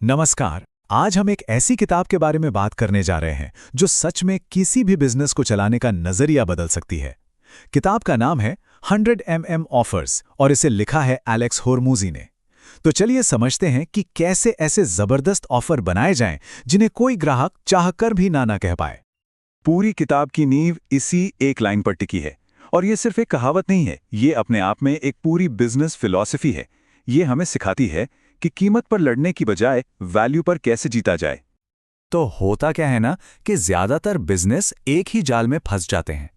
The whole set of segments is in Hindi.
नमस्कार। आज हम एक ऐसी किताब के बारे में बात करने जा रहे हैं जो सच में किसी भी बिजनेस को चलाने का नजरिया बदल सकती है। किताब का नाम है 100 ऑफर्स और इसे लिखा है एलेक्स होर्मुजी ने। तो चलिए समझते हैं कि कैसे ऐसे जबरदस्त ऑफर बनाए जाएं जिन्हें कोई ग्राहक चाहकर भी ना कह पाए। पूरी किताब की नींव इसी एक लाइन पर टिकी है और ये सिर्फ एक कहावत नहीं है, ये अपने आप में एक पूरी बिजनेस फिलॉसफी है। ये हमें सिखाती है कि कीमत पर लड़ने की बजाय वैल्यू पर कैसे जीता जाए। तो होता क्या है ना कि ज्यादातर बिजनेस एक ही जाल में फंस जाते हैं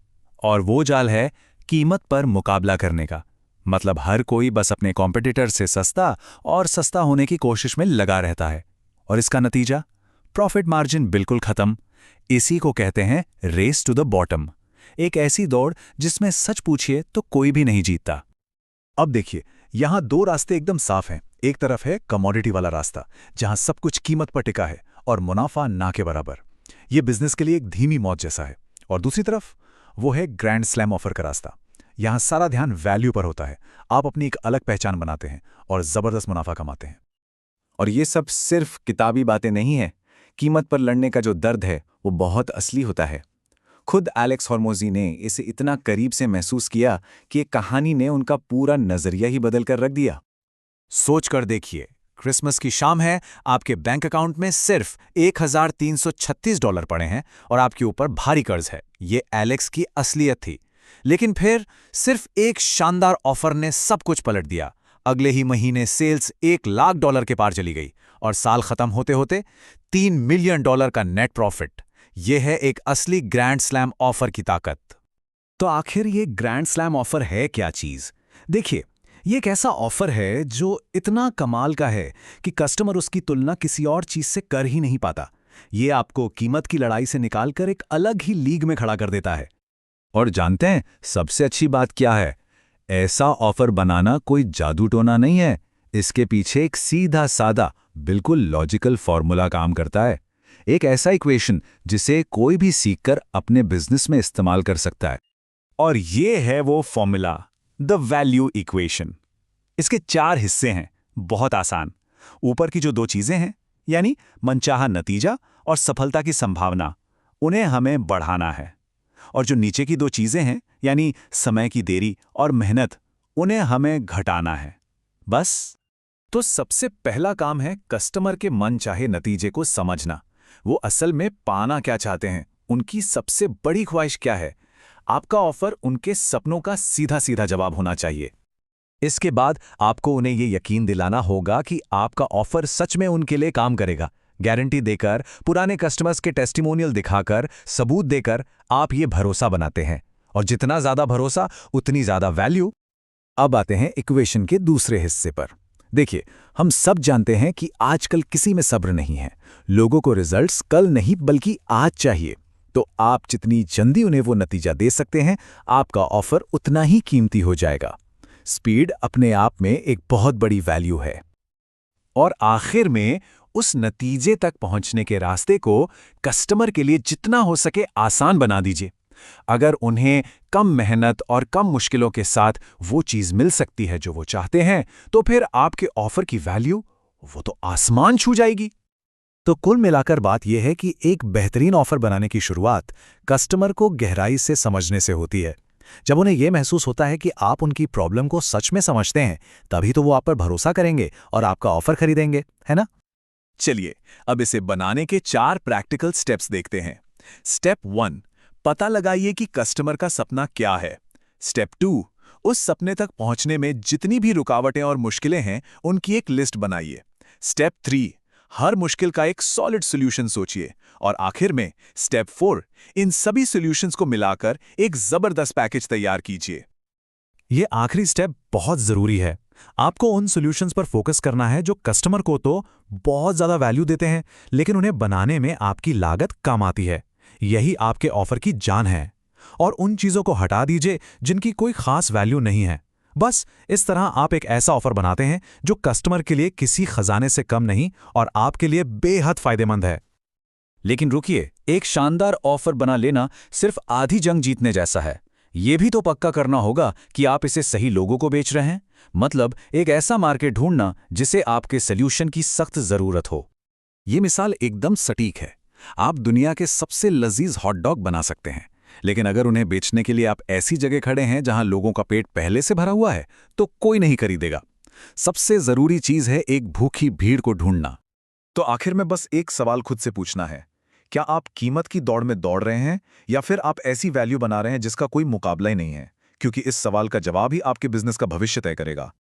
और वो जाल है कीमत पर मुकाबला करने का। मतलब हर कोई बस अपने कॉम्पिटिटर से सस्ता और सस्ता होने की कोशिश में लगा रहता है और इसका नतीजा प्रॉफिट मार्जिन बिल्कुल खत्म। इसी को कहते हैं रेस टू द बॉटम, एक ऐसी दौड़ जिसमें सच पूछिए तो कोई भी नहीं जीतता। अब देखिए, यहाँ दो रास्ते एकदम साफ हैं। एक तरफ है कमोडिटी वाला रास्ता, जहाँ सब कुछ कीमत पर टिका है और मुनाफा ना के बराबर। ये बिजनेस के लिए एक धीमी मौत जैसा है। और दूसरी तरफ वो है ग्रैंड स्लैम ऑफर का रास्ता। यहाँ सारा ध्यान वैल्यू पर होता है। आप अपनी एक अलग पहचान बनाते हैं और जबरदस्त मुनाफा कमाते हैं। और ये सब सिर्फ किताबी बातें नहीं है। कीमत पर लड़ने का जो दर्द है वो बहुत असली होता है। खुद एलेक्स होर्मुजी ने इसे इतना करीब से महसूस किया कि एक कहानी ने उनका पूरा नजरिया ही बदल कर रख दिया। सोच कर देखिए, क्रिसमस की शाम है, आपके बैंक अकाउंट में सिर्फ $1336 पड़े हैं और आपके ऊपर भारी कर्ज है। ये एलेक्स की असलियत थी। लेकिन फिर सिर्फ एक शानदार ऑफर ने सब कुछ पलट दिया। अगले ही महीने सेल्स $1,00,000 के पार चली गई और साल खत्म होते होते $3 मिलियन का नेट प्रॉफिट। यह है एक असली ग्रैंड स्लैम ऑफर की ताकत। तो आखिर ये ग्रैंड स्लैम ऑफर है क्या चीज? देखिए, ये एक ऐसा ऑफर है जो इतना कमाल का है कि कस्टमर उसकी तुलना किसी और चीज से कर ही नहीं पाता। ये आपको कीमत की लड़ाई से निकालकर एक अलग ही लीग में खड़ा कर देता है। और जानते हैं सबसे अच्छी बात क्या है? ऐसा ऑफर बनाना कोई जादू टोना नहीं है। इसके पीछे एक सीधा सादा बिल्कुल लॉजिकल फॉर्मूला काम करता है। एक ऐसा इक्वेशन जिसे कोई भी सीखकर अपने बिजनेस में इस्तेमाल कर सकता है। और ये है वो फॉर्मूला, द वैल्यू इक्वेशन। इसके 4 हिस्से हैं, बहुत आसान। ऊपर की जो 2 चीजें हैं, यानी मनचाहा नतीजा और सफलता की संभावना, उन्हें हमें बढ़ाना है। और जो नीचे की 2 चीजें हैं, यानी समय की देरी और मेहनत, उन्हें हमें घटाना है। बस। तो सबसे पहला काम है कस्टमर के मनचाहे नतीजे को समझना। वो असल में पाना क्या चाहते हैं, उनकी सबसे बड़ी ख्वाहिश क्या है। आपका ऑफर उनके सपनों का सीधा सीधा जवाब होना चाहिए। इसके बाद आपको उन्हें ये यकीन दिलाना होगा कि आपका ऑफर सच में उनके लिए काम करेगा। गारंटी देकर, पुराने कस्टमर्स के टेस्टिमोनियल दिखाकर, सबूत देकर आप ये भरोसा बनाते हैं। और जितना ज्यादा भरोसा उतनी ज्यादा वैल्यू। अब आते हैं इक्वेशन के दूसरे हिस्से पर। देखिए, हम सब जानते हैं कि आजकल किसी में सब्र नहीं है। लोगों को रिजल्ट्स कल नहीं बल्कि आज चाहिए। तो आप जितनी जल्दी उन्हें वो नतीजा दे सकते हैं, आपका ऑफर उतना ही कीमती हो जाएगा। स्पीड अपने आप में एक बहुत बड़ी वैल्यू है। और आखिर में उस नतीजे तक पहुंचने के रास्ते को कस्टमर के लिए जितना हो सके आसान बना दीजिए। अगर उन्हें कम मेहनत और कम मुश्किलों के साथ वो चीज मिल सकती है जो वो चाहते हैं, तो फिर आपके ऑफर की वैल्यू वो तो आसमान छू जाएगी। तो कुल मिलाकर बात यह है कि एक बेहतरीन ऑफर बनाने की शुरुआत कस्टमर को गहराई से समझने से होती है। जब उन्हें यह महसूस होता है कि आप उनकी प्रॉब्लम को सच में समझते हैं, तभी तो वो आप पर भरोसा करेंगे और आपका ऑफर खरीदेंगे, है ना? चलिए, अब इसे बनाने के 4 प्रैक्टिकल स्टेप्स देखते हैं। स्टेप 1, पता लगाइए कि कस्टमर का सपना क्या है। स्टेप 2, उस सपने तक पहुंचने में जितनी भी रुकावटें और मुश्किलें हैं, उनकी एक लिस्ट बनाइए। स्टेप 3, हर मुश्किल का एक सॉलिड सॉल्यूशन सोचिए। और आखिर में स्टेप 4, इन सभी सॉल्यूशंस को मिलाकर एक जबरदस्त पैकेज तैयार कीजिए। ये आखिरी स्टेप बहुत जरूरी है। आपको उन सॉल्यूशंस पर फोकस करना है जो कस्टमर को तो बहुत ज्यादा वैल्यू देते हैं, लेकिन उन्हें बनाने में आपकी लागत कम आती है। यही आपके ऑफर की जान है। और उन चीजों को हटा दीजिए जिनकी कोई खास वैल्यू नहीं है। बस इस तरह आप एक ऐसा ऑफर बनाते हैं जो कस्टमर के लिए किसी खजाने से कम नहीं और आपके लिए बेहद फायदेमंद है। लेकिन रुकिए, एक शानदार ऑफर बना लेना सिर्फ आधी जंग जीतने जैसा है। ये भी तो पक्का करना होगा कि आप इसे सही लोगों को बेच रहे हैं, मतलब एक ऐसा मार्केट ढूंढना जिसे आपके सॉल्यूशन की सख्त जरूरत हो। ये मिसाल एकदम सटीक है। आप दुनिया के सबसे लजीज हॉट डॉग बना सकते हैं, लेकिन अगर उन्हें बेचने के लिए आप ऐसी जगह खड़े हैं जहां लोगों का पेट पहले से भरा हुआ है, तो कोई नहीं खरीदेगा। सबसे जरूरी चीज है एक भूखी भीड़ को ढूंढना। तो आखिर में बस एक सवाल खुद से पूछना है, क्या आप कीमत की दौड़ में दौड़ रहे हैं या फिर आप ऐसी वैल्यू बना रहे हैं जिसका कोई मुकाबला ही नहीं है? क्योंकि इस सवाल का जवाब ही आपके बिजनेस का भविष्य तय करेगा।